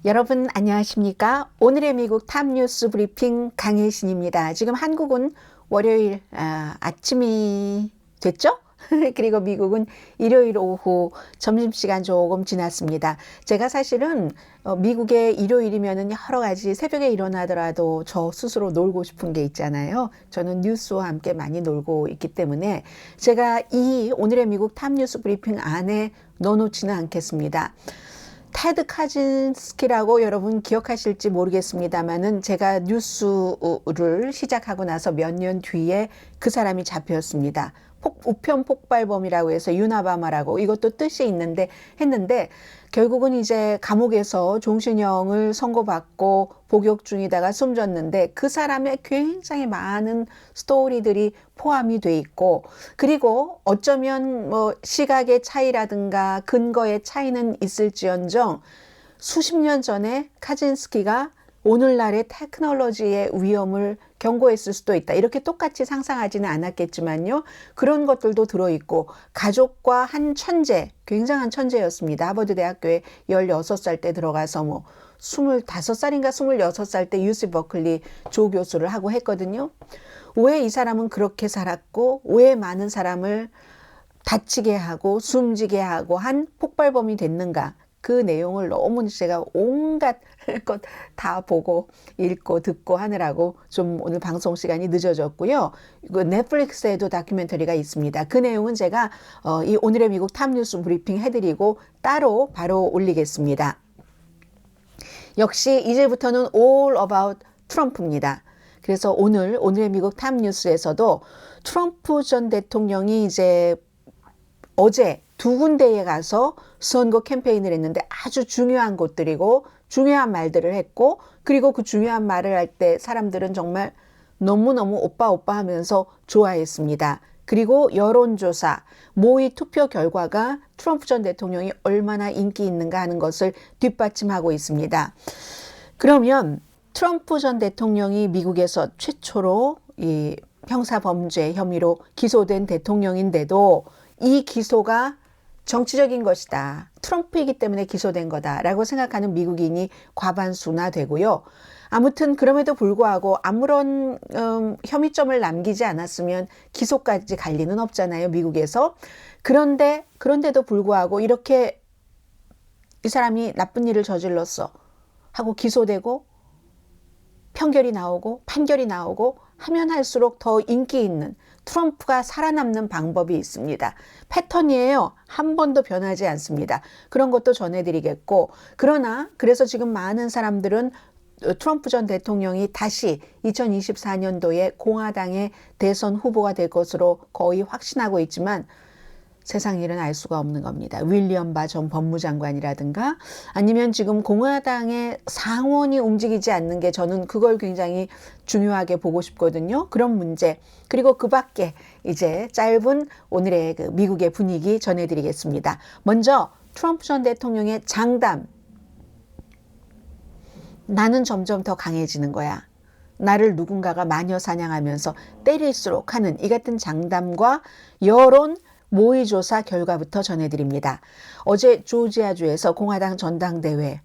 여러분 안녕하십니까? 오늘의 미국 탑뉴스 브리핑 강혜신입니다. 지금 한국은 월요일 아침이 됐죠? 그리고 미국은 일요일 오후 점심시간 조금 지났습니다. 제가 사실은 미국의 일요일이면은 여러 가지 새벽에 일어나더라도 저 스스로 놀고 싶은 게 있잖아요. 저는 뉴스와 함께 많이 놀고 있기 때문에 제가 이 오늘의 미국 탑뉴스 브리핑 안에 넣어놓지는 않겠습니다. 테드 카진스키라고 여러분 기억하실지 모르겠습니다만은 제가 뉴스를 시작하고 나서 몇 년 뒤에 그 사람이 잡혔습니다. 우편 폭발범이라고 해서 유나바마라고 이것도 뜻이 있는데 했는데 결국은 이제 감옥에서 종신형을 선고받고 복역 중이다가 숨졌는데 그 사람의 굉장히 많은 스토리들이 포함이 돼 있고 그리고 어쩌면 뭐 시각의 차이라든가 근거의 차이는 있을지언정 수십 년 전에 카진스키가 오늘날의 테크놀로지의 위험을 경고했을 수도 있다. 이렇게 똑같이 상상하지는 않았겠지만요. 그런 것들도 들어있고 가족과 한 천재, 굉장한 천재였습니다. 하버드 대학교에 16살 때 들어가서 뭐 25살인가 26살 때 UC 버클리 조교수를 하고 했거든요. 왜 이 사람은 그렇게 살았고 왜 많은 사람을 다치게 하고 숨지게 하고 한 폭발범이 됐는가. 그 내용을 너무 제가 온갖 것 다 보고 읽고 듣고 하느라고 좀 오늘 방송 시간이 늦어졌고요. 넷플릭스에도 다큐멘터리가 있습니다. 그 내용은 제가 이 오늘의 미국 탑뉴스 브리핑 해드리고 따로 바로 올리겠습니다. 역시 이제부터는 all about 트럼프입니다. 그래서 오늘의 미국 탑뉴스에서도 트럼프 전 대통령이 이제 어제 두 군데에 가서 선거 캠페인을 했는데 아주 중요한 곳들이고 중요한 말들을 했고 그리고 그 중요한 말을 할 때 사람들은 정말 너무너무 오빠 하면서 좋아했습니다. 그리고 여론조사, 모의 투표 결과가 트럼프 전 대통령이 얼마나 인기 있는가 하는 것을 뒷받침하고 있습니다. 그러면 트럼프 전 대통령이 미국에서 최초로 이 형사범죄 혐의로 기소된 대통령인데도 이 기소가 정치적인 것이다. 트럼프이기 때문에 기소된 거다라고 생각하는 미국인이 과반수나 되고요. 아무튼 그럼에도 불구하고 아무런 혐의점을 남기지 않았으면 기소까지 갈 리는 없잖아요. 미국에서. 그런데도 불구하고 이렇게 이 사람이 나쁜 일을 저질렀어 하고 기소되고 판결이 나오고 하면 할수록 더 인기 있는 트럼프가 살아남는 방법이 있습니다. 패턴이에요. 한 번도 변하지 않습니다. 그런 것도 전해드리겠고 그래서 지금 많은 사람들은 트럼프 전 대통령이 다시 2024년도에 공화당의 대선 후보가 될 것으로 거의 확신하고 있지만 세상 일은 알 수가 없는 겁니다. 윌리엄 바 전 법무장관이라든가 아니면 지금 공화당의 상원이 움직이지 않는 게 저는 그걸 굉장히 중요하게 보고 싶거든요. 그런 문제. 그리고 그 밖에 이제 짧은 오늘의 그 미국의 분위기 전해드리겠습니다. 먼저 트럼프 전 대통령의 장담. 나는 점점 더 강해지는 거야. 나를 누군가가 마녀 사냥하면서 때릴수록 하는 이 같은 장담과 여론 모의조사 결과부터 전해드립니다. 어제 조지아주에서 공화당 전당대회에서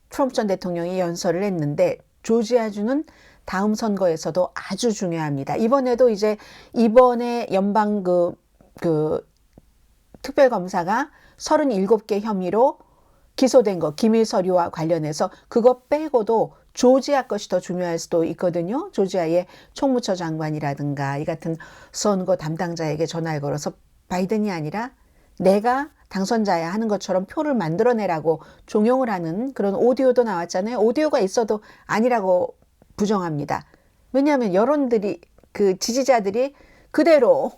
트럼프 전 대통령이 연설을 했는데 조지아주는 다음 선거에서도 아주 중요합니다. 이번에 연방 특별검사가 37개 혐의로 기소된 거, 기밀 서류와 관련해서 그거 빼고도 조지아 것이 더 중요할 수도 있거든요. 조지아의 총무처 장관이라든가 이 같은 선거 담당자에게 전화를 걸어서 바이든이 아니라 내가 당선자야 하는 것처럼 표를 만들어내라고 종용을 하는 그런 오디오도 나왔잖아요. 오디오가 있어도 아니라고 부정합니다. 왜냐하면 그 지지자들이 그대로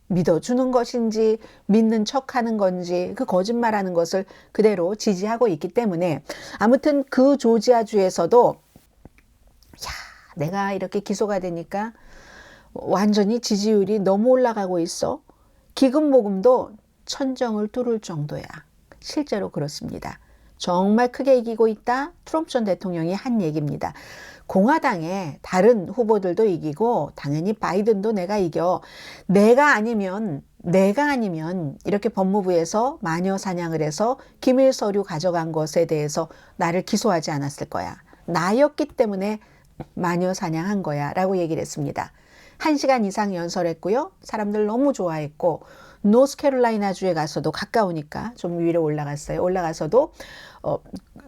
믿어주는 것인지 믿는 척하는 건지 그 거짓말하는 것을 그대로 지지하고 있기 때문에 아무튼 그 조지아주에서도 내가 이렇게 기소가 되니까 완전히 지지율이 너무 올라가고 있어. 기금모금도 천정을 뚫을 정도야. 실제로 그렇습니다. 정말 크게 이기고 있다. 트럼프 전 대통령이 한 얘기입니다. 공화당의 다른 후보들도 이기고 당연히 바이든도 내가 이겨. 내가 아니면 내가 아니면 이렇게 법무부에서 마녀 사냥을 해서 기밀 서류 가져간 것에 대해서 나를 기소하지 않았을 거야. 나였기 때문에 마녀 사냥한 거야 라고 얘기를 했습니다. 1시간 이상 연설했고요. 사람들 너무 좋아했고 노스캐롤라이나주에 가서도 가까우니까 좀 위로 올라갔어요. 올라가서도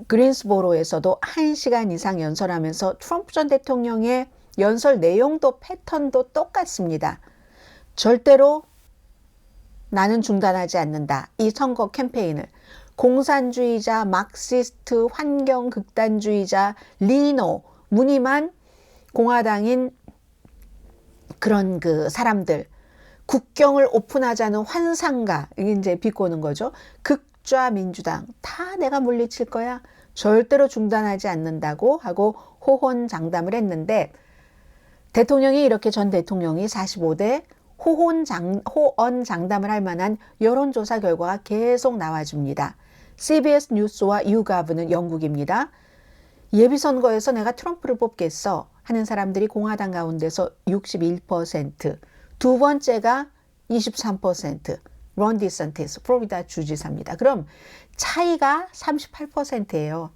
그린스보로에서도 1시간 이상 연설하면서 트럼프 전 대통령의 연설 내용도 패턴도 똑같습니다. 절대로 나는 중단하지 않는다. 이 선거 캠페인을 공산주의자, 막시스트, 환경극단주의자, 리노, 무늬만 공화당인 그런 그 사람들, 국경을 오픈하자는 환상가, 이게 이제 비꼬는 거죠. 극좌 민주당, 다 내가 물리칠 거야. 절대로 중단하지 않는다고 하고 호언장담을 했는데 대통령이 이렇게 전 대통령이 45대 호언장담을 할 만한 여론조사 결과가 계속 나와줍니다. CBS 뉴스와 YouGov는 영국입니다. 예비선거에서 내가 트럼프를 뽑겠어 하는 사람들이 공화당 가운데서 61%, 두 번째가 23%, 론 디샌티스, 플로리다 주지사입니다. 그럼 차이가 38%예요.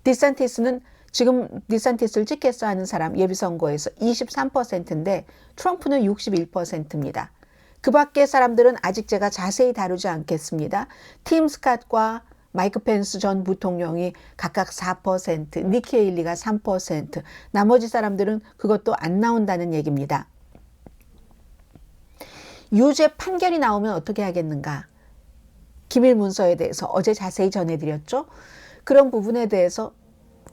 디샌티스는 지금 디샌티스를 찍겠어 하는 사람 예비선거에서 23%인데 트럼프는 61%입니다. 그 밖의 사람들은 아직 제가 자세히 다루지 않겠습니다. 팀 스캇과 마이크 펜스 전 부통령이 각각 4%, 니키 헤일리가 3%, 나머지 사람들은 그것도 안 나온다는 얘기입니다. 유죄 판결이 나오면 어떻게 하겠는가? 기밀 문서에 대해서 어제 자세히 전해드렸죠? 그런 부분에 대해서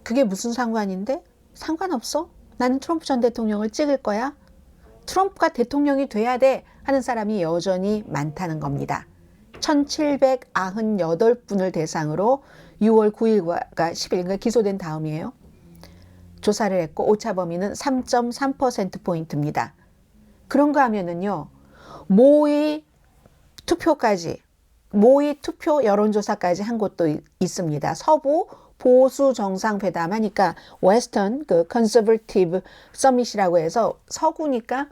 그게 무슨 상관인데? 상관없어. 나는 트럼프 전 대통령을 찍을 거야. 트럼프가 대통령이 돼야 돼 하는 사람이 여전히 많다는 겁니다. 1798분을 대상으로 6월 9일과 10일인가 기소된 다음이에요. 조사를 했고 오차 범위는 3.3%포인트입니다. 그런가 하면은요. 모의 투표까지, 모의 투표 여론조사까지 한 곳도 있습니다. 서부 보수 정상회담 하니까 웨스턴 그 컨서버티브 서밋이라고 해서 서부니까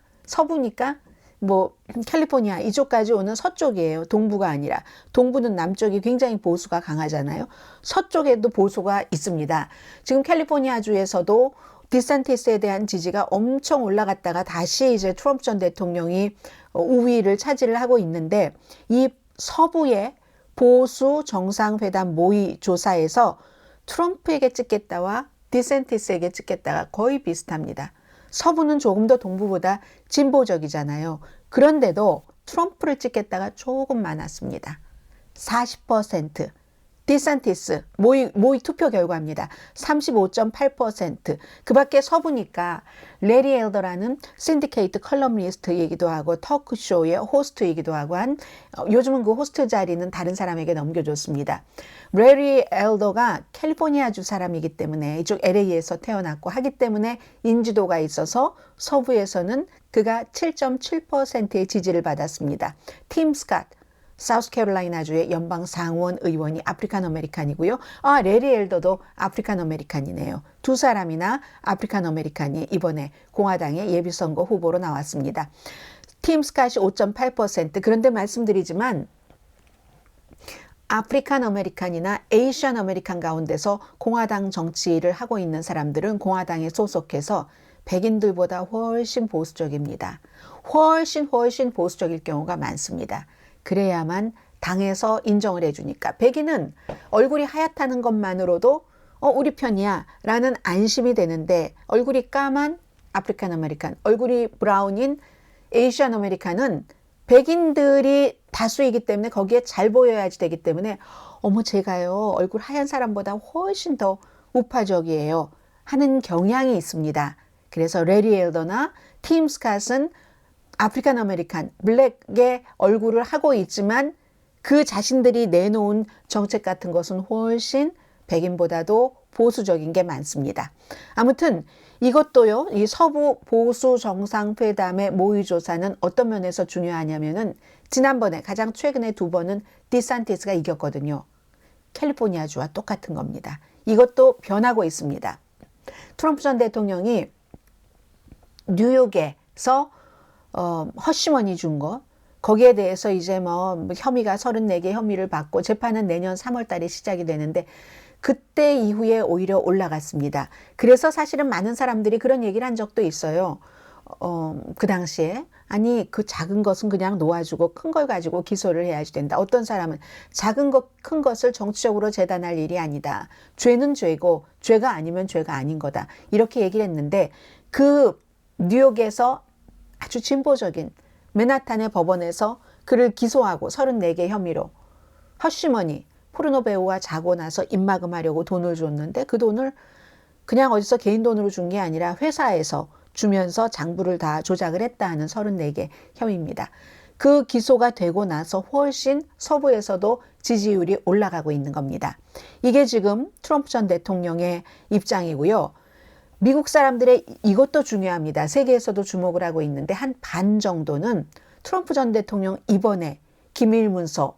뭐 캘리포니아 이쪽까지 오는 서쪽이에요. 동부가 아니라. 동부는 남쪽이 굉장히 보수가 강하잖아요. 서쪽에도 보수가 있습니다. 지금 캘리포니아주에서도 디샌티스에 대한 지지가 엄청 올라갔다가 다시 이제 트럼프 전 대통령이 우위를 차지를 하고 있는데 이 서부의 보수 정상회담 모의 조사에서 트럼프에게 찍겠다와 디샌티스에게 찍겠다가 거의 비슷합니다. 서부는 조금 더 동부보다 진보적이잖아요. 그런데도 트럼프를 찍겠다가 조금 많았습니다. 40%. 디샌티스 모의 투표 결과입니다. 35.8%. 그 밖에 서부니까 레리 엘더라는 신디케이트 컬럼리스트이기도 하고 터크쇼의 호스트이기도 하고 한 요즘은 그 호스트 자리는 다른 사람에게 넘겨줬습니다. 레리 엘더가 캘리포니아주 사람이기 때문에 이쪽 LA에서 태어났고 하기 때문에 인지도가 있어서 서부에서는 그가 7.7%의 지지를 받았습니다. 팀 스캇 사우스캐롤라이나주의 연방 상원 의원이 아프리칸 아메리칸이고요. 레리 엘더도 아프리칸 아메리칸이네요. 두 사람이나 아프리칸 아메리칸이 이번에 공화당의 예비선거 후보로 나왔습니다. 팀 스캇이 5.8%. 그런데 말씀드리지만 아프리칸 아메리칸이나 에이시안 아메리칸 가운데서 공화당 정치를 하고 있는 사람들은 공화당에 소속해서 백인들보다 훨씬 보수적입니다. 훨씬 보수적일 경우가 많습니다. 그래야만 당에서 인정을 해주니까 백인은 얼굴이 하얗다는 것만으로도 우리 편이야 라는 안심이 되는데 얼굴이 까만 아프리칸 아메리칸, 얼굴이 브라운인 에이시안 아메리칸은 백인들이 다수이기 때문에 거기에 잘 보여야지 되기 때문에 제가요 얼굴 하얀 사람보다 훨씬 더 우파적이에요 하는 경향이 있습니다. 그래서 레리 엘더나 팀 스캇은 아프리칸 아메리칸, 블랙의 얼굴을 하고 있지만 그 자신들이 내놓은 정책 같은 것은 훨씬 백인보다도 보수적인 게 많습니다. 아무튼 이것도요, 이 서부 보수 정상회담의 모의조사는 어떤 면에서 중요하냐면은 지난번에 가장 최근에 두 번은 디샌티스가 이겼거든요. 캘리포니아주와 똑같은 겁니다. 이것도 변하고 있습니다. 트럼프 전 대통령이 뉴욕에서 허쉬머니 준 거, 거기에 대해서 이제 뭐 혐의가 34개 혐의를 받고 재판은 내년 3월 달에 시작이 되는데 그때 이후에 오히려 올라갔습니다. 그래서 사실은 많은 사람들이 그런 얘기를 한 적도 있어요. 그 당시에 아니 그 작은 것은 그냥 놓아주고 큰 걸 가지고 기소를 해야지 된다. 어떤 사람은 작은 것, 큰 것을 정치적으로 재단할 일이 아니다. 죄는 죄고 죄가 아니면 죄가 아닌 거다. 이렇게 얘기를 했는데 그 뉴욕에서 아주 진보적인 맨하탄의 법원에서 그를 기소하고 34개 혐의로 허쉬머니 포르노 배우와 자고 나서 입막음하려고 돈을 줬는데 그 돈을 그냥 어디서 개인 돈으로 준 게 아니라 회사에서 주면서 장부를 다 조작을 했다 하는 34개 혐의입니다. 그 기소가 되고 나서 훨씬 서부에서도 지지율이 올라가고 있는 겁니다. 이게 지금 트럼프 전 대통령의 입장이고요. 미국 사람들의 이것도 중요합니다. 세계에서도 주목을 하고 있는데 한 반 정도는 트럼프 전 대통령 이번에 기밀 문서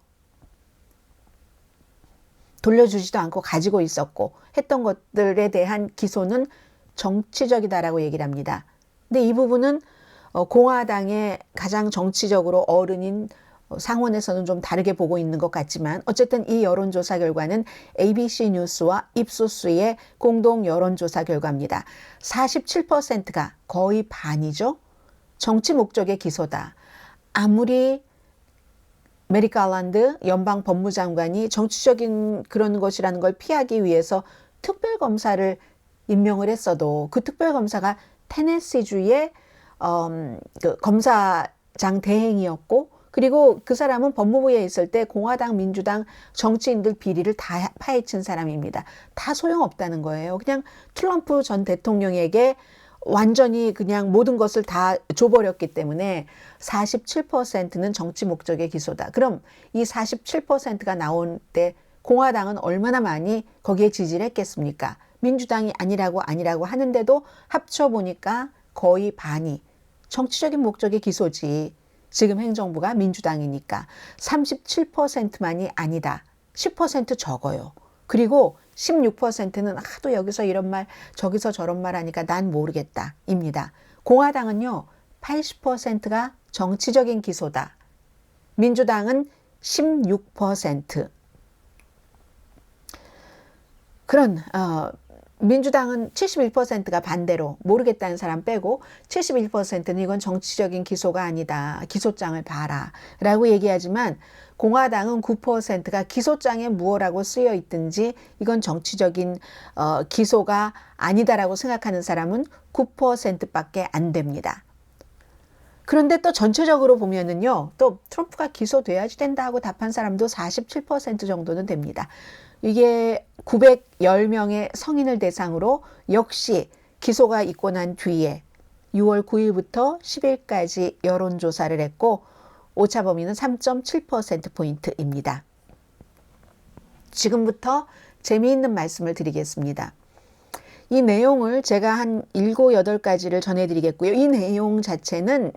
돌려주지도 않고 가지고 있었고 했던 것들에 대한 기소는 정치적이다라고 얘기를 합니다. 근데 이 부분은 공화당의 가장 정치적으로 어른인 상원에서는 좀 다르게 보고 있는 것 같지만 어쨌든 이 여론조사 결과는 ABC 뉴스와 입소스의 공동 여론조사 결과입니다. 47%가 거의 반이죠. 정치 목적의 기소다. 아무리 메릭 갈란드 연방 법무장관이 정치적인 그런 것이라는 걸 피하기 위해서 특별검사를 임명을 했어도 그 특별검사가 테네시주의 그 검사장 대행이었고 그리고 그 사람은 법무부에 있을 때 공화당, 민주당 정치인들 비리를 다 파헤친 사람입니다. 다 소용없다는 거예요. 그냥 트럼프 전 대통령에게 완전히 그냥 모든 것을 다 줘버렸기 때문에 47%는 정치 목적의 기소다. 그럼 이 47%가 나올 때 공화당은 얼마나 많이 거기에 지지를 했겠습니까? 민주당이 아니라고 하는데도 합쳐보니까 거의 반이 정치적인 목적의 기소지. 지금 행정부가 민주당이니까 37%만이 아니다. 10% 적어요. 그리고 16%는 하도 여기서 이런 말 저기서 저런 말 하니까 난 모르겠다 입니다. 공화당은요 80%가 정치적인 기소다. 민주당은 16%. 그런 민주당은 71%가 반대로 모르겠다는 사람 빼고 71%는 이건 정치적인 기소가 아니다. 기소장을 봐라 라고 얘기하지만 공화당은 9%가 기소장에 무엇라고 쓰여 있든지 이건 정치적인 기소가 아니다라고 생각하는 사람은 9%밖에 안 됩니다. 그런데 또 전체적으로 보면은요, 또 트럼프가 기소돼야지 된다 하고 답한 사람도 47% 정도는 됩니다. 이게 910명의 성인을 대상으로 역시 기소가 있고 난 뒤에 6월 9일부터 10일까지 여론조사를 했고 오차 범위는 3.7%포인트입니다. 지금부터 재미있는 말씀을 드리겠습니다. 이 내용을 제가 한 7, 8가지를 전해드리겠고요. 이 내용 자체는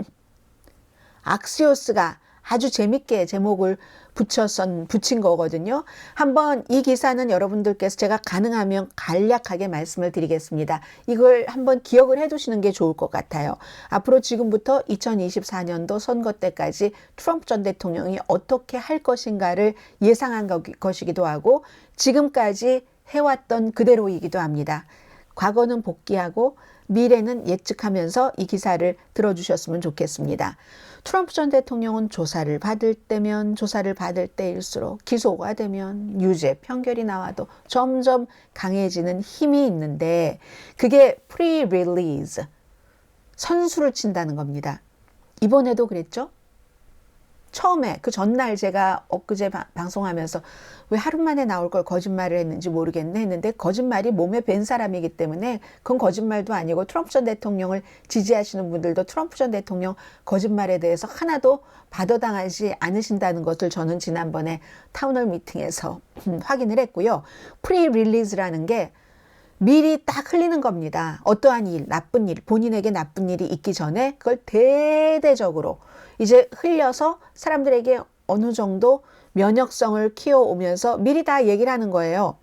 아주 재밌게 제목을 붙인 거거든요. 한번 이 기사는 여러분들께서 제가 가능하면 간략하게 말씀을 드리겠습니다. 이걸 한번 기억을 해 두시는 게 좋을 것 같아요. 앞으로 지금부터 2024년도 선거 때까지 트럼프 전 대통령이 어떻게 할 것인가를 예상한 것이기도 하고 지금까지 해왔던 그대로이기도 합니다. 과거는 복귀하고 미래는 예측하면서 이 기사를 들어주셨으면 좋겠습니다. 트럼프 전 대통령은 조사를 받을 때일수록 기소가 되면 유죄, 판결이 나와도 점점 강해지는 힘이 있는데 그게 pre-release, 선수를 친다는 겁니다. 이번에도 그랬죠? 처음에 그 전날 제가 엊그제 방송하면서 왜 하루 만에 나올 걸 거짓말을 했는지 모르겠네 했는데 거짓말이 몸에 밴 사람이기 때문에 그건 거짓말도 아니고 트럼프 전 대통령을 지지하시는 분들도 트럼프 전 대통령 거짓말에 대해서 하나도 받아당하지 않으신다는 것을 저는 지난번에 타운홀 미팅에서 확인을 했고요. 프리-릴리즈라는 게 미리 딱 흘리는 겁니다. 어떠한 일, 나쁜 일, 본인에게 나쁜 일이 있기 전에 그걸 대대적으로 이제 흘려서 사람들에게 어느 정도 면역성을 키워오면서 미리 다 얘기를 하는 거예요.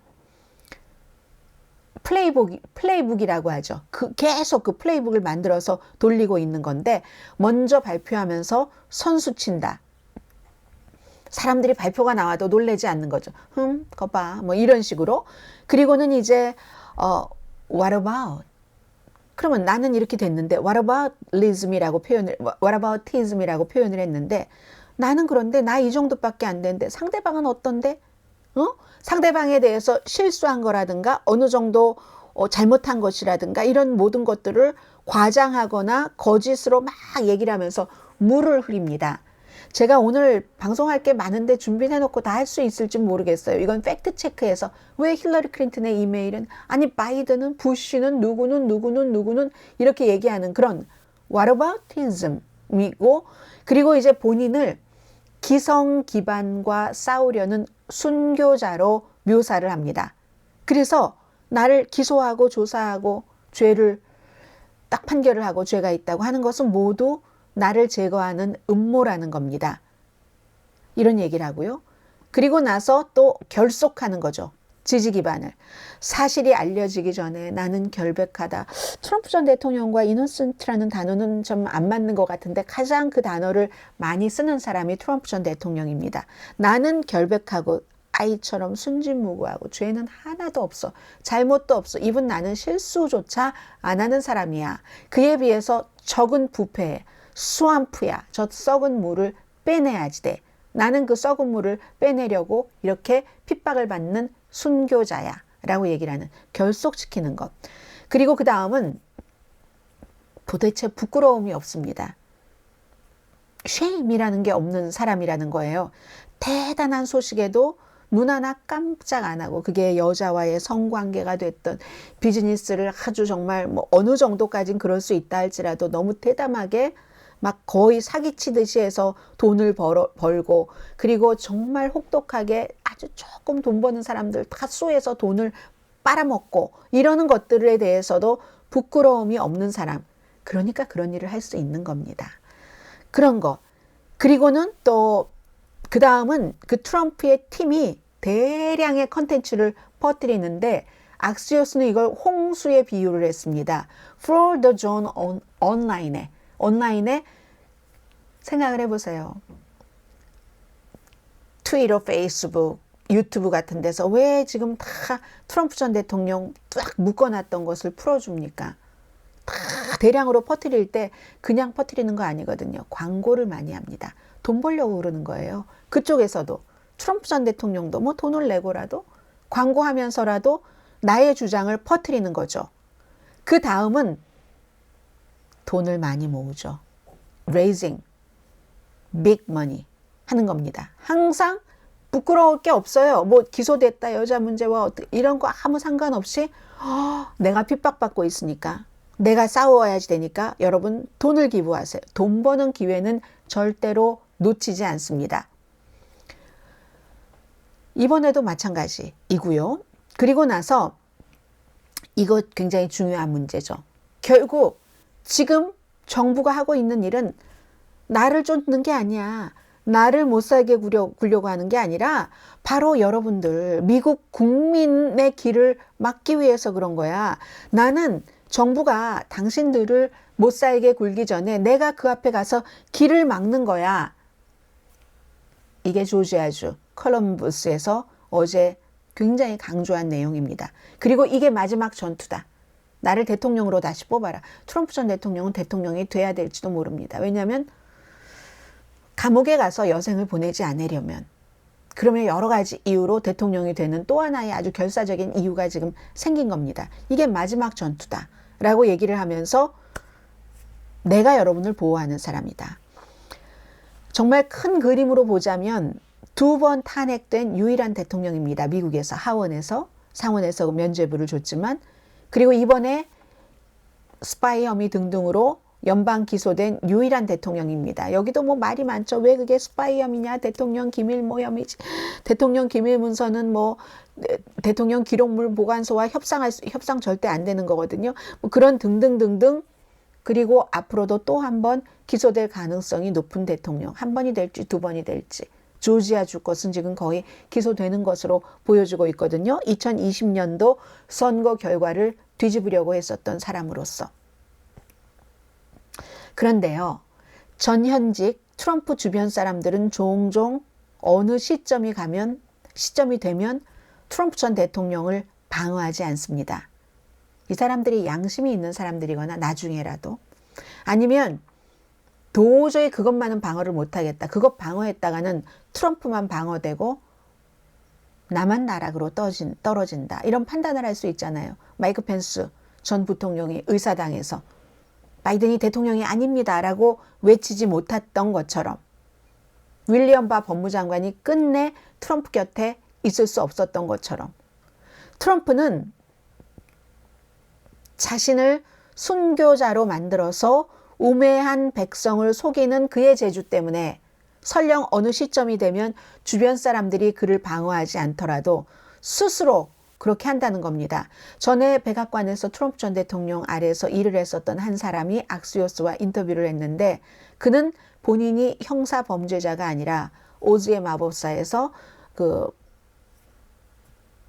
플레이북이라고 하죠. 계속 그 플레이북을 만들어서 돌리고 있는 건데 먼저 발표하면서 선수 친다. 사람들이 발표가 나와도 놀라지 않는 거죠. 그거 봐. 뭐 이런 식으로. 그리고는 이제 what about? 그러면 나는 이렇게 됐는데 what about ism이라고 표현을 했는데 나는 그런데 나 이 정도밖에 안 되는데 상대방은 어떤데? 상대방에 대해서 실수한 거라든가 어느 정도 잘못한 것이라든가 이런 모든 것들을 과장하거나 거짓으로 막 얘기를 하면서 물을 흐립니다. 제가 오늘 방송할 게 많은데 준비를 해놓고 다 할 수 있을지 모르겠어요. 이건 팩트 체크해서 왜 힐러리 클린턴의 이메일은 아니 바이든은 부시는 누구는 이렇게 얘기하는 그런 whataboutism이고 그리고 이제 본인을 기성 기반과 싸우려는 순교자로 묘사를 합니다. 그래서 나를 기소하고 조사하고 죄를 딱 판결을 하고 죄가 있다고 하는 것은 모두 나를 제거하는 음모라는 겁니다. 이런 얘기를 하고요. 그리고 나서 또 결속하는 거죠. 지지 기반을. 사실이 알려지기 전에 나는 결백하다. 트럼프 전 대통령과 이노센트라는 단어는 좀 안 맞는 것 같은데 가장 그 단어를 많이 쓰는 사람이 트럼프 전 대통령입니다. 나는 결백하고 아이처럼 순진무구하고 죄는 하나도 없어. 잘못도 없어. 이분 나는 실수조차 안 하는 사람이야. 그에 비해서 적은 부패해. 스왑프야. 저 썩은 물을 빼내야지 돼. 나는 그 썩은 물을 빼내려고 이렇게 핍박을 받는 순교자야 라고 얘기를 하는 결속시키는 것. 그리고 그 다음은 도대체 부끄러움이 없습니다. shame이라는 게 없는 사람이라는 거예요. 대단한 소식에도 눈 하나 깜짝 안 하고 그게 여자와의 성관계가 됐던 비즈니스를 아주 정말 뭐 어느 정도까진 그럴 수 있다 할지라도 너무 대담하게 막 거의 사기치듯이 해서 돈을 벌고 그리고 정말 혹독하게 아주 조금 돈 버는 사람들 다 쏘해서 돈을 빨아먹고 이러는 것들에 대해서도 부끄러움이 없는 사람. 그러니까 그런 일을 할 수 있는 겁니다. 그런 거. 그리고는 또 그 다음은 그 트럼프의 팀이 대량의 컨텐츠를 퍼뜨리는데 악시오스는 이걸 홍수에 비유를 했습니다. For the John 온라인에 생각을 해보세요. 트위터, 페이스북, 유튜브 같은 데서 왜 지금 다 트럼프 전 대통령 딱 묶어놨던 것을 풀어줍니까? 다 대량으로 퍼뜨릴 때 그냥 퍼뜨리는 거 아니거든요. 광고를 많이 합니다. 돈 벌려고 그러는 거예요. 그쪽에서도 트럼프 전 대통령도 뭐 돈을 내고라도 광고하면서라도 나의 주장을 퍼뜨리는 거죠. 그 다음은 돈을 많이 모으죠. Raising big money 하는 겁니다. 항상 부끄러울 게 없어요. 뭐 기소됐다 여자 문제와 이런 거 아무 상관없이 내가 핍박받고 있으니까 내가 싸워야지 되니까 여러분 돈을 기부하세요. 돈 버는 기회는 절대로 놓치지 않습니다. 이번에도 마찬가지이고요. 그리고 나서 이거 굉장히 중요한 문제죠. 결국 지금 정부가 하고 있는 일은 나를 쫓는 게 아니야. 나를 못 살게 굴려고 하는 게 아니라 바로 여러분들 미국 국민의 길을 막기 위해서 그런 거야. 나는 정부가 당신들을 못 살게 굴기 전에 내가 그 앞에 가서 길을 막는 거야. 이게 조지아주 컬럼버스에서 어제 굉장히 강조한 내용입니다. 그리고 이게 마지막 전투다. 나를 대통령으로 다시 뽑아라. 트럼프 전 대통령은 대통령이 돼야 될지도 모릅니다. 왜냐하면 감옥에 가서 여생을 보내지 않으려면 그러면 여러 가지 이유로 대통령이 되는 또 하나의 아주 결사적인 이유가 지금 생긴 겁니다. 이게 마지막 전투다 라고 얘기를 하면서 내가 여러분을 보호하는 사람이다. 정말 큰 그림으로 보자면 2번 탄핵된 유일한 대통령입니다. 미국에서 하원에서 상원에서 면죄부를 줬지만 그리고 이번에 스파이 혐의 등등으로 연방 기소된 유일한 대통령입니다. 여기도 뭐 말이 많죠. 왜 그게 스파이 혐의냐? 대통령 기밀 뭐 혐의지. 대통령 기밀 문서는 뭐 대통령 기록물 보관소와 협상 절대 안 되는 거거든요. 뭐 그런 등등등등. 그리고 앞으로도 또 한 번 기소될 가능성이 높은 대통령. 한 번이 될지 두 번이 될지. 조지아주 것은 지금 거의 기소되는 것으로 보여지고 있거든요. 2020년도 선거 결과를 뒤집으려고 했었던 사람으로서. 그런데요. 전현직 트럼프 주변 사람들은 종종 어느 시점이 되면 트럼프 전 대통령을 방어하지 않습니다. 이 사람들이 양심이 있는 사람들이거나 나중에라도, 아니면 도저히 그것만은 방어를 못하겠다. 그것 방어했다가는 트럼프만 방어되고 나만 나락으로 떨어진다. 이런 판단을 할 수 있잖아요. 마이크 펜스 전 부통령이 의사당에서 바이든이 대통령이 아닙니다 라고 외치지 못했던 것처럼, 윌리엄 바 법무장관이 끝내 트럼프 곁에 있을 수 없었던 것처럼, 트럼프는 자신을 순교자로 만들어서 우매한 백성을 속이는 그의 재주 때문에 설령 어느 시점이 되면 주변 사람들이 그를 방어하지 않더라도 스스로 그렇게 한다는 겁니다. 전에 백악관에서 트럼프 전 대통령 아래에서 일을 했었던 한 사람이 악시오스와 인터뷰를 했는데, 그는 본인이 형사 범죄자가 아니라 오즈의 마법사에서 그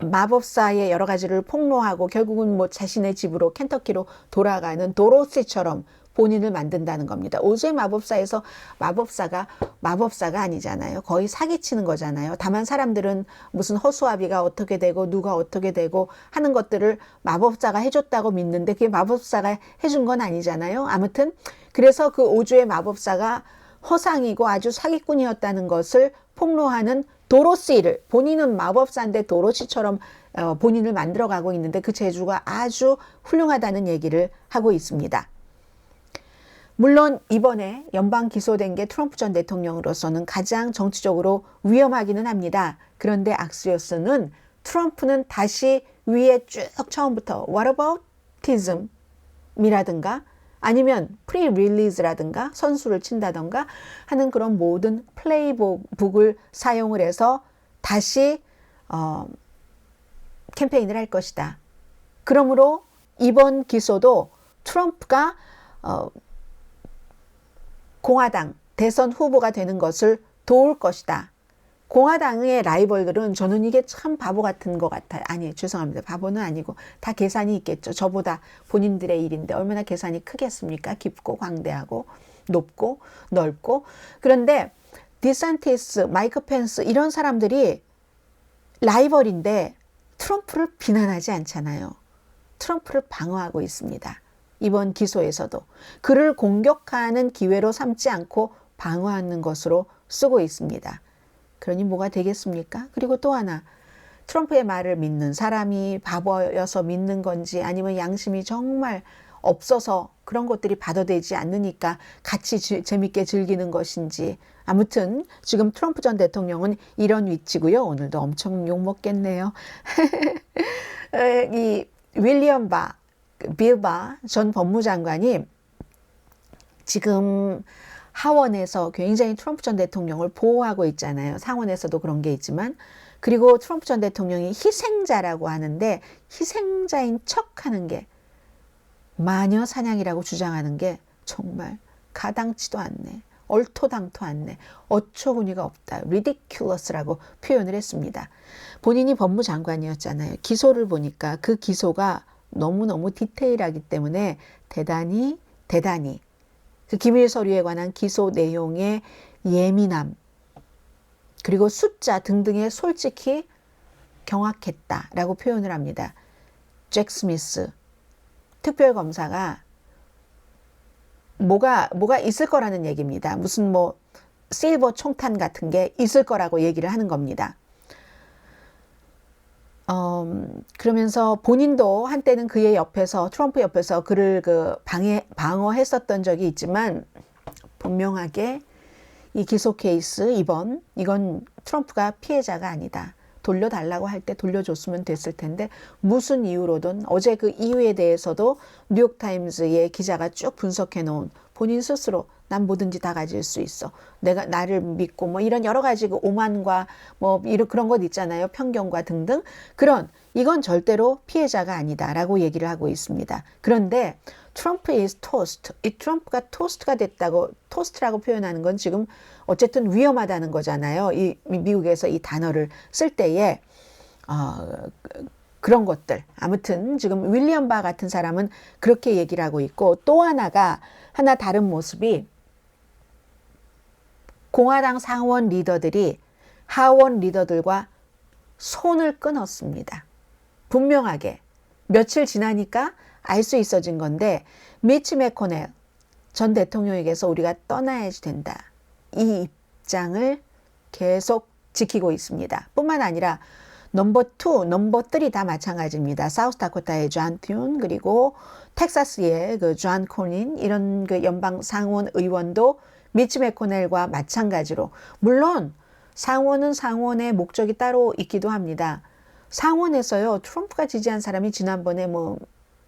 마법사의 여러 가지를 폭로하고 결국은 뭐 자신의 집으로 켄터키로 돌아가는 도로시처럼 본인을 만든다는 겁니다. 오즈의 마법사에서 마법사가 아니잖아요. 거의 사기치는 거잖아요. 다만 사람들은 무슨 허수아비가 어떻게 되고 누가 어떻게 되고 하는 것들을 마법사가 해줬다고 믿는데 그게 마법사가 해준 건 아니잖아요. 아무튼 그래서 그 오즈의 마법사가 허상이고 아주 사기꾼이었다는 것을 폭로하는 도로시를, 본인은 마법사인데 도로시처럼 본인을 만들어가고 있는데 그 재주가 아주 훌륭하다는 얘기를 하고 있습니다. 물론 이번에 연방 기소된 게 트럼프 전 대통령으로서는 가장 정치적으로 위험하기는 합니다. 그런데 악시오스는 트럼프는 다시 위에 쭉 처음부터 whataboutism이라든가 아니면 프리-릴리즈라든가 선수를 친다든가 하는 그런 모든 플레이북을 사용을 해서 다시 캠페인을 할 것이다. 그러므로 이번 기소도 트럼프가 공화당 대선 후보가 되는 것을 도울 것이다. 공화당의 라이벌들은 저는 이게 참 바보 같은 것 같아요. 아니, 죄송합니다. 바보는 아니고 다 계산이 있겠죠. 저보다 본인들의 일인데 얼마나 계산이 크겠습니까? 깊고 광대하고 높고 넓고. 그런데 디산티스, 마이크 펜스 이런 사람들이 라이벌인데 트럼프를 비난하지 않잖아요. 트럼프를 방어하고 있습니다. 이번 기소에서도 그를 공격하는 기회로 삼지 않고 방어하는 것으로 쓰고 있습니다. 그러니 뭐가 되겠습니까? 그리고 또 하나, 트럼프의 말을 믿는 사람이 바보여서 믿는 건지 아니면 양심이 정말 없어서 그런 것들이 받아들이지 않으니까 같이 재밌게 즐기는 것인지, 아무튼 지금 트럼프 전 대통령은 이런 위치고요. 오늘도 엄청 욕먹겠네요. 이 윌리엄 빌바 전 법무장관이 지금 하원에서 굉장히 트럼프 전 대통령을 보호하고 있잖아요. 상원에서도 그런 게 있지만. 그리고 트럼프 전 대통령이 희생자라고 하는데 희생자인 척하는 게, 마녀 사냥이라고 주장하는 게 정말 가당치도 않네. 얼토당토 않네. 어처구니가 없다. ridiculous라고 표현을 했습니다. 본인이 법무장관이었잖아요. 기소를 보니까 그 기소가 너무너무 디테일하기 때문에 대단히 그 기밀 서류에 관한 기소 내용의 예민함 그리고 숫자 등등에 솔직히 경악했다라고 표현을 합니다. 잭 스미스 특별검사가 뭐가 있을 거라는 얘기입니다. 무슨 뭐 실버 총탄 같은 게 있을 거라고 얘기를 하는 겁니다. 그러면서 본인도 한때는 그의 옆에서, 트럼프 옆에서 그를 방어했었던 적이 있지만, 분명하게 이 기소 케이스 이건 트럼프가 피해자가 아니다. 돌려달라고 할 때 돌려줬으면 됐을 텐데 무슨 이유로든, 어제 그 이유에 대해서도 뉴욕타임즈의 기자가 쭉 분석해 놓은, 본인 스스로 난 뭐든지 다 가질 수 있어, 내가 나를 믿고 뭐 이런 여러 가지 그 오만과 뭐 이런 그런 것 있잖아요, 편견과 등등, 이건 절대로 피해자가 아니다라고 얘기를 하고 있습니다. 그런데 트럼프 is toast, 이 트럼프가 토스트가 됐다고, 토스트라고 표현하는 건 지금 어쨌든 위험하다는 거잖아요. 이 미국에서 이 단어를 쓸 때에 그런 것들. 아무튼 지금 윌리엄 바 같은 사람은 그렇게 얘기를 하고 있고, 또 하나 다른 모습이, 공화당 상원 리더들이 하원 리더들과 손을 끊었습니다. 분명하게 며칠 지나니까 알 수 있어진 건데 미치 매코넬 전 대통령에게서 우리가 떠나야지 된다. 이 입장을 계속 지키고 있습니다. 뿐만 아니라 넘버 2, 넘버 3 다 마찬가지입니다. 사우스다코타의 존 튠 그리고 텍사스의 그 존 코닌 이런 그 연방 상원 의원도 미치 매코넬과 마찬가지로 물론 상원은 상원의 목적이 따로 있기도 합니다. 상원에서요 트럼프가 지지한 사람이 지난번에 뭐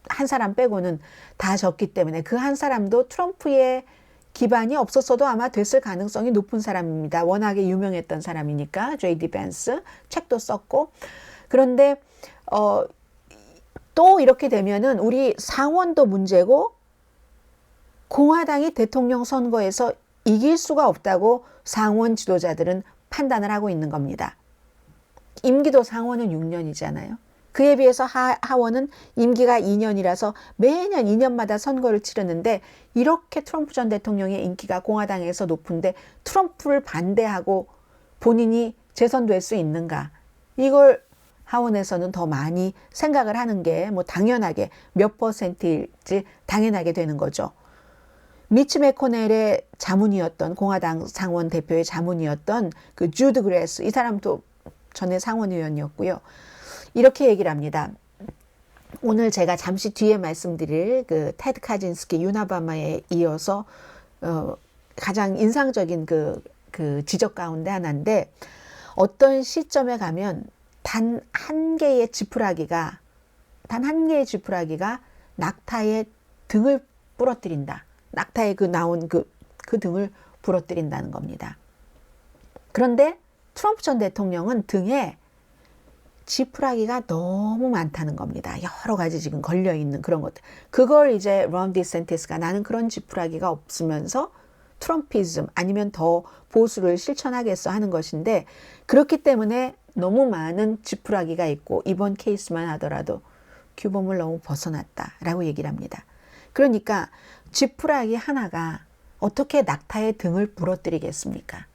한 사람 빼고는 다 졌기 때문에 그 한 사람도 트럼프의 기반이 없었어도 아마 됐을 가능성이 높은 사람입니다. 워낙에 유명했던 사람이니까 J.D. 벤스 책도 썼고 그런데 또 이렇게 되면은 우리 상원도 문제고 공화당이 대통령 선거에서 이길 수가 없다고 상원 지도자들은 판단을 하고 있는 겁니다. 임기도 상원은 6년이잖아요. 그에 비해서 하원은 임기가 2년이라서 매년 2년마다 선거를 치르는데 이렇게 트럼프 전 대통령의 인기가 공화당에서 높은데 트럼프를 반대하고 본인이 재선될 수 있는가? 이걸 하원에서는 더 많이 생각을 하는 게 뭐 당연하게 몇 %일지 당연하게 되는 거죠. 미치 매코넬의 자문이었던 공화당 상원 대표의 자문이었던 그 주드 그레스 이 사람도 전에 상원 의원이었고요. 이렇게 얘기를 합니다. 오늘 제가 잠시 뒤에 말씀드릴 그 테드 카진스키 유나바마에 이어서 가장 인상적인 그 지적 가운데 하나인데 어떤 시점에 가면 단 한 개의 지푸라기가 낙타의 등을 부러뜨린다. 낙타에 나온 그 등을 부러뜨린다는 겁니다. 그런데 트럼프 전 대통령은 등에 지푸라기가 너무 많다는 겁니다. 여러 가지 지금 걸려있는 그런 것들. 그걸 이제 론 디센티스가 나는 그런 지푸라기가 없으면서 트럼피즘 아니면 더 보수를 실천하겠어 하는 것인데 그렇기 때문에 너무 많은 지푸라기가 있고 이번 케이스만 하더라도 규범을 너무 벗어났다라고 얘기를 합니다. 그러니까 지푸라기 하나가 어떻게 낙타의 등을 부러뜨리겠습니까?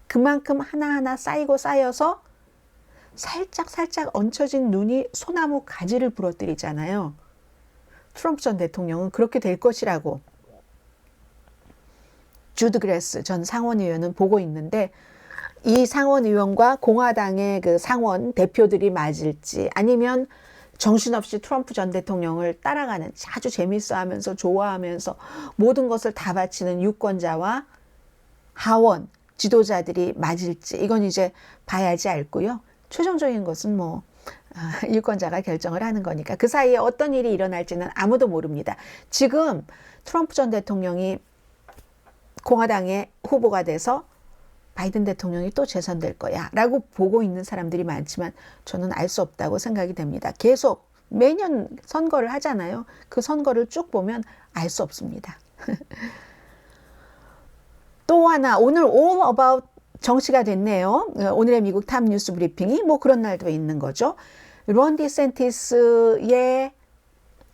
그만큼 하나하나 쌓이고 쌓여서 살짝 얹혀진 눈이 소나무 가지를 부러뜨리잖아요. 트럼프 전 대통령은 그렇게 될 것이라고 주드 그레스 전 상원 의원은 보고 있는데 이 상원 의원과 공화당의 그 상원 대표들이 맞을지 아니면 정신없이 트럼프 전 대통령을 따라가는 아주 재밌어하면서 좋아하면서 모든 것을 다 바치는 유권자와 하원 지도자들이 맞을지 이건 이제 봐야지 알고요. 최종적인 것은 뭐 유권자가 결정을 하는 거니까 그 사이에 어떤 일이 일어날지는 아무도 모릅니다. 지금 트럼프 전 대통령이 공화당의 후보가 돼서 바이든 대통령이 또 재선될 거야 라고 보고 있는 사람들이 많지만 저는 알 수 없다고 생각이 됩니다. 계속 매년 선거를 하잖아요. 그 선거를 쭉 보면 알 수 없습니다. 또 하나 오늘 all about 정치가 됐네요. 오늘의 미국 탑 뉴스 브리핑이 뭐 그런 날도 있는 거죠. 론 디센티스의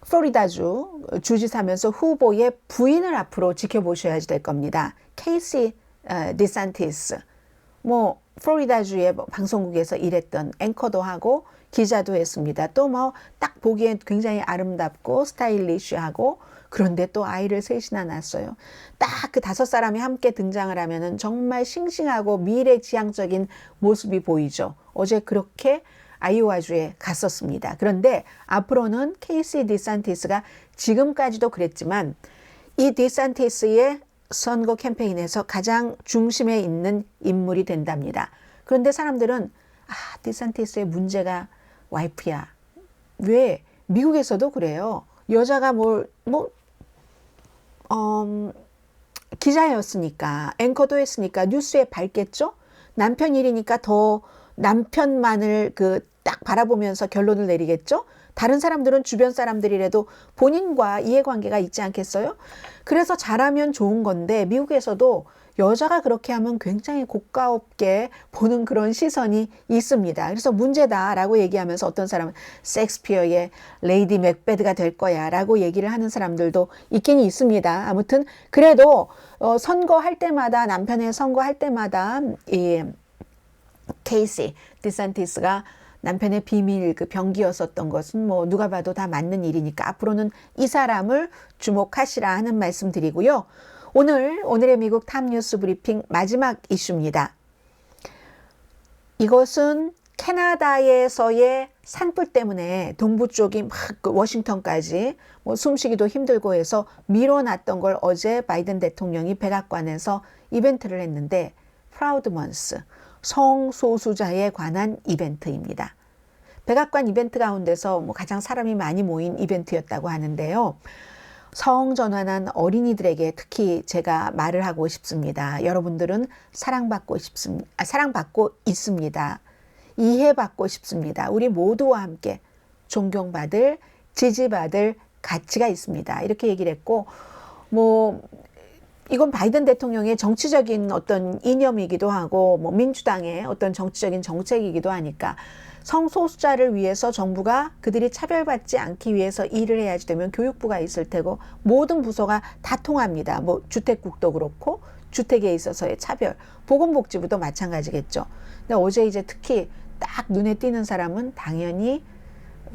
플로리다주 주지사면서 후보의 부인을 앞으로 지켜보셔야 될 겁니다. 케이시 디센티스 뭐 플로리다주의 방송국에서 일했던 앵커도 하고 기자도 했습니다. 또 뭐 딱 보기엔 굉장히 아름답고 스타일리시하고 그런데 또 아이를 셋이나 낳았어요. 딱 그 5사람이 함께 등장을 하면은 정말 싱싱하고 미래지향적인 모습이 보이죠. 어제 그렇게 아이오와주에 갔었습니다. 그런데 앞으로는 케이시 디센티스가 지금까지도 그랬지만 이 디센티스의 선거 캠페인에서 가장 중심에 있는 인물이 된답니다. 그런데 사람들은 디센티스의 문제가 와이프야. 왜? 미국에서도 그래요. 여자가 기자였으니까 앵커도 했으니까 뉴스에 밝겠죠. 남편 일이니까 더 남편만을 딱 바라보면서 결론을 내리겠죠. 다른 사람들은 주변 사람들이라도 본인과 이해관계가 있지 않겠어요? 그래서 잘하면 좋은 건데 미국에서도 여자가 그렇게 하면 굉장히 고가롭게 보는 그런 시선이 있습니다. 그래서 문제다라고 얘기하면서 어떤 사람은 셰익스피어의 레이디 맥베드가 될 거야 라고 얘기를 하는 사람들도 있긴 있습니다. 아무튼 그래도 선거할 때마다 남편의 선거할 때마다 케이시 디산티스가 남편의 비밀 그 병기였었던 것은 뭐 누가 봐도 다 맞는 일이니까 앞으로는 이 사람을 주목하시라 하는 말씀 드리고요. 오늘의 미국 탑뉴스 브리핑 마지막 이슈입니다. 이것은 캐나다에서의 산불 때문에 동부 쪽이 막 워싱턴까지 뭐 숨쉬기도 힘들고 해서 밀어놨던 걸 어제 바이든 대통령이 백악관에서 이벤트를 했는데 프라우드 먼스, 성소수자에 관한 이벤트입니다. 백악관 이벤트 가운데서 뭐 가장 사람이 많이 모인 이벤트였다고 하는데요. 성전환한 어린이들에게 특히 제가 말을 하고 싶습니다. 여러분들은 사랑받고 있습니다. 이해받고 싶습니다. 우리 모두와 함께 존경받을, 지지받을 가치가 있습니다. 이렇게 얘기를 했고, 뭐 이건 바이든 대통령의 정치적인 어떤 이념이기도 하고 뭐 민주당의 어떤 정치적인 정책이기도 하니까 성소수자를 위해서 정부가 그들이 차별받지 않기 위해서 일을 해야지 되면 교육부가 있을 테고 모든 부서가 다 통합니다. 뭐 주택국도 그렇고 주택에 있어서의 차별, 보건복지부도 마찬가지겠죠. 근데 어제 이제 특히 딱 눈에 띄는 사람은 당연히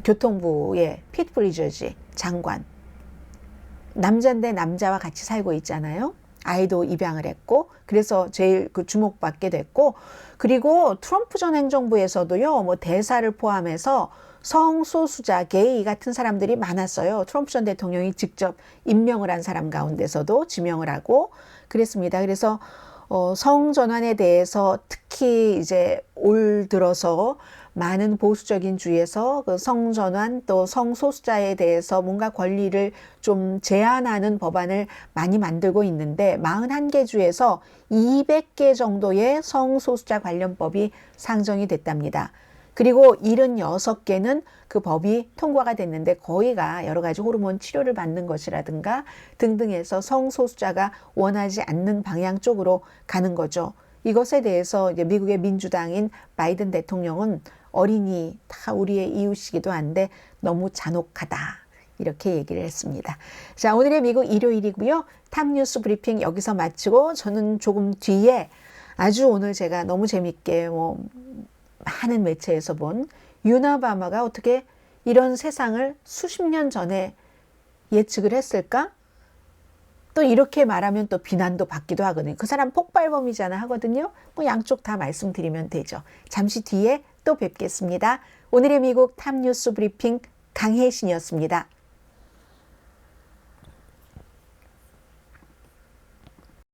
교통부의 피트 브리저지 장관. 남자인데 남자와 같이 살고 있잖아요. 아이도 입양을 했고 그래서 제일 그 주목받게 됐고 그리고 트럼프 전 행정부에서도요 뭐 대사를 포함해서 성소수자 게이 같은 사람들이 많았어요. 트럼프 전 대통령이 직접 임명을 한 사람 가운데서도 지명을 하고 그랬습니다. 그래서 성전환에 대해서 특히 이제 올 들어서 많은 보수적인 주에서 그 성전환 또 성소수자에 대해서 뭔가 권리를 좀 제한하는 법안을 많이 만들고 있는데 41개 주에서 200개 정도의 성소수자 관련법이 상정이 됐답니다. 그리고 76개는 그 법이 통과가 됐는데 거의가 여러 가지 호르몬 치료를 받는 것이라든가 등등해서 성소수자가 원하지 않는 방향 쪽으로 가는 거죠. 이것에 대해서 이제 미국의 민주당인 바이든 대통령은 어린이 다 우리의 이웃이기도 한데 너무 잔혹하다. 이렇게 얘기를 했습니다. 자, 오늘의 미국 일요일이고요. 탑뉴스 브리핑 여기서 마치고 저는 조금 뒤에 아주 오늘 제가 너무 재밌게 많은 매체에서 본 유나바마가 어떻게 이런 세상을 수십 년 전에 예측을 했을까? 또 이렇게 말하면 또 비난도 받기도 하거든요. 그 사람 폭발범이잖아 하거든요. 뭐 양쪽 다 말씀드리면 되죠. 잠시 뒤에 또 뵙겠습니다. 오늘의 미국 탑뉴스 브리핑 강혜신이었습니다.